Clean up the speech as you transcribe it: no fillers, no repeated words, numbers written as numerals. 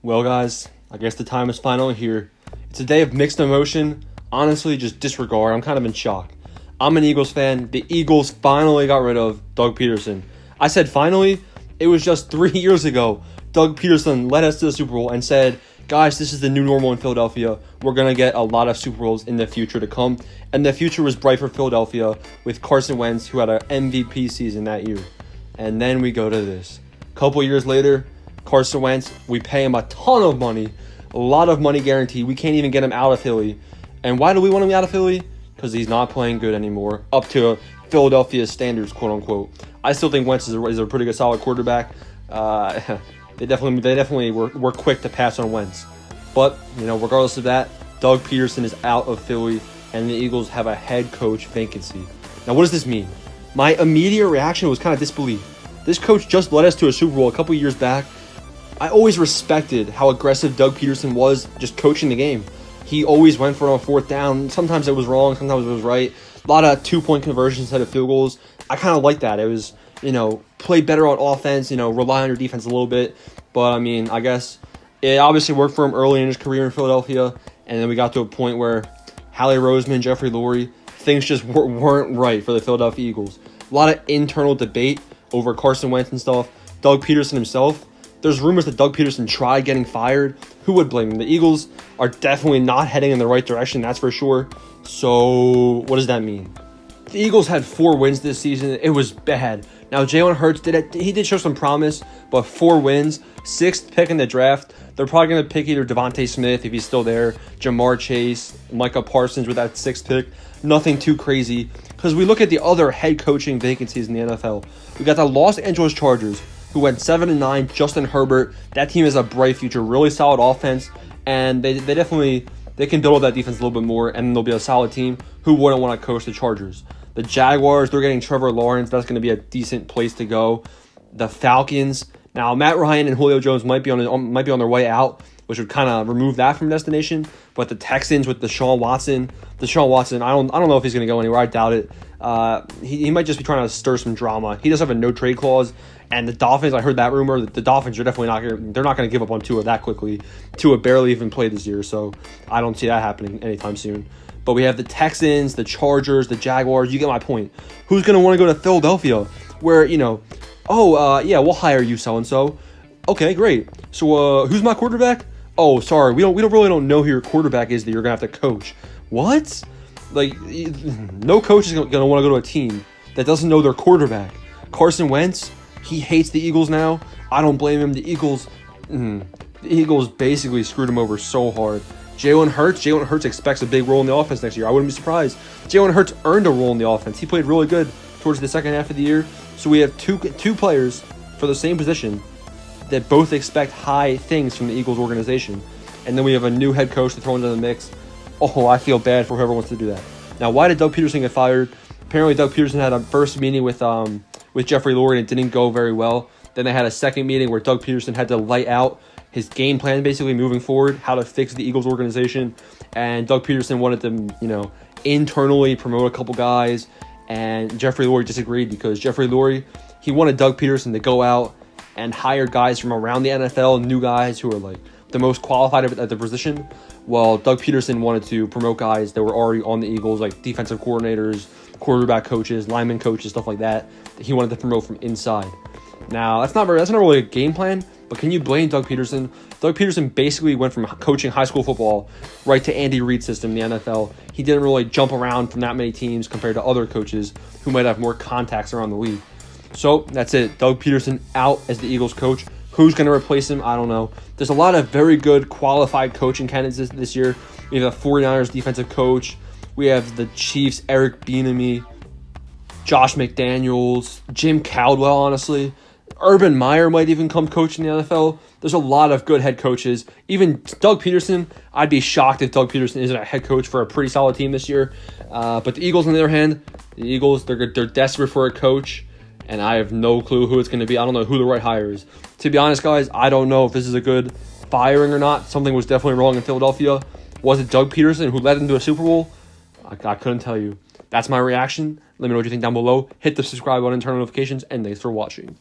Well, guys, I guess the time is finally here. It's a day of mixed emotion. Honestly, just disregard. I'm kind of in shock. I'm an Eagles fan. The Eagles finally got rid of Doug Pederson. I said finally. It was just 3 years ago. Doug Pederson led us to the Super Bowl and said, guys, this is the new normal in Philadelphia. We're going to get a lot of Super Bowls in the future to come. And the future was bright for Philadelphia with Carson Wentz, who had an MVP season that year. And then we go to this. A couple years later, Carson Wentz, we pay him a ton of money, a lot of money guaranteed. We can't even get him out of Philly. And why do we want him out of Philly? Because he's not playing good anymore, up to Philadelphia standards, quote unquote. I still think Wentz is a pretty good, solid quarterback. They definitely were quick to pass on Wentz. But regardless of that, Doug Pederson is out of Philly, and the Eagles have a head coach vacancy. Now, what does this mean? My immediate reaction was kind of disbelief. This coach just led us to a Super Bowl a couple years back. I always respected how aggressive Doug Pederson was just coaching the game. He always went for it on fourth down. Sometimes it was wrong, sometimes it was right. A lot of 2-point conversions instead of field goals. I kind of like that. It was, play better on offense, rely on your defense a little bit. But, I guess it obviously worked for him early in his career in Philadelphia. And then we got to a point where Howie Roseman, Jeffrey Lurie, things just weren't right for the Philadelphia Eagles. A lot of internal debate over Carson Wentz and stuff. Doug Pederson himself. There's rumors that Doug Pederson tried getting fired. Who would blame him? The Eagles are definitely not heading in the right direction, that's for sure. So, what does that mean? The Eagles had 4 wins this season. It was bad. Now, Jalen Hurts did show some promise, but 4 wins, 6th pick in the draft. They're probably going to pick either Devontae Smith, if he's still there, Jamar Chase, Micah Parsons with that 6th pick. Nothing too crazy. Because we look at the other head coaching vacancies in the NFL. We got the Los Angeles Chargers, who went 7-9, Justin Herbert. That team has a bright future, really solid offense, and they can build that defense a little bit more, and they'll be a solid team. Who wouldn't want to coach the Chargers? The Jaguars, they're getting Trevor Lawrence. That's going to be a decent place to go. The Falcons. Now, Matt Ryan and Julio Jones might be on their way out, which would kind of remove that from destination. But the Texans with Deshaun Watson, I don't know if he's going to go anywhere. I doubt it. He might just be trying to stir some drama. He does have a no trade clause. And the Dolphins, I heard that rumor. The Dolphins are definitely not going to give up on Tua that quickly. Tua barely even played this year, so I don't see that happening anytime soon. But we have the Texans, the Chargers, the Jaguars. You get my point. Who's going to want to go to Philadelphia where, we'll hire you so-and-so. Okay, great. So who's my quarterback? Oh, sorry, we don't know who your quarterback is that you're going to have to coach. What? No coach is going to want to go to a team that doesn't know their quarterback. Carson Wentz, he hates the Eagles now. I don't blame him. The Eagles basically screwed him over so hard. Jalen Hurts expects a big role in the offense next year. I wouldn't be surprised. Jalen Hurts earned a role in the offense. He played really good towards the second half of the year. So we have two players for the same position that both expect high things from the Eagles organization. And then we have a new head coach to throw into the mix. Oh, I feel bad for whoever wants to do that. Now, why did Doug Pederson get fired? Apparently, Doug Pederson had a first meeting with Jeffrey Lurie, and it didn't go very well. Then they had a second meeting where Doug Pederson had to lay out his game plan, basically moving forward, how to fix the Eagles organization. And Doug Pederson wanted to, internally promote a couple guys, and Jeffrey Lurie disagreed because Jeffrey Lurie, he wanted Doug Pederson to go out and hire guys from around the NFL, new guys who are the most qualified at the position, while Doug Pederson wanted to promote guys that were already on the Eagles, like defensive coordinators, quarterback coaches, lineman coaches, stuff like that he wanted to promote from inside. Now, that's not really a game plan, but can you blame Doug Pederson? Doug Pederson basically went from coaching high school football right to Andy Reid's system in the NFL. He didn't really jump around from that many teams compared to other coaches who might have more contacts around the league. So, that's it. Doug Pederson out as the Eagles coach. Who's going to replace him? I don't know. There's a lot of very good qualified coaching candidates this year. We have the 49ers defensive coach. We have the Chiefs' Eric Bieniemy, Josh McDaniels, Jim Caldwell, honestly. Urban Meyer might even come coach in the NFL. There's a lot of good head coaches. Even Doug Pederson, I'd be shocked if Doug Pederson isn't a head coach for a pretty solid team this year. But the Eagles, on the other hand, they're desperate for a coach, and I have no clue who it's going to be. I don't know who the right hire is. To be honest, guys, I don't know if this is a good firing or not. Something was definitely wrong in Philadelphia. Was it Doug Pederson who led them to a Super Bowl? I couldn't tell you. That's my reaction. Let me know what you think down below. Hit the subscribe button, turn on notifications, and thanks for watching.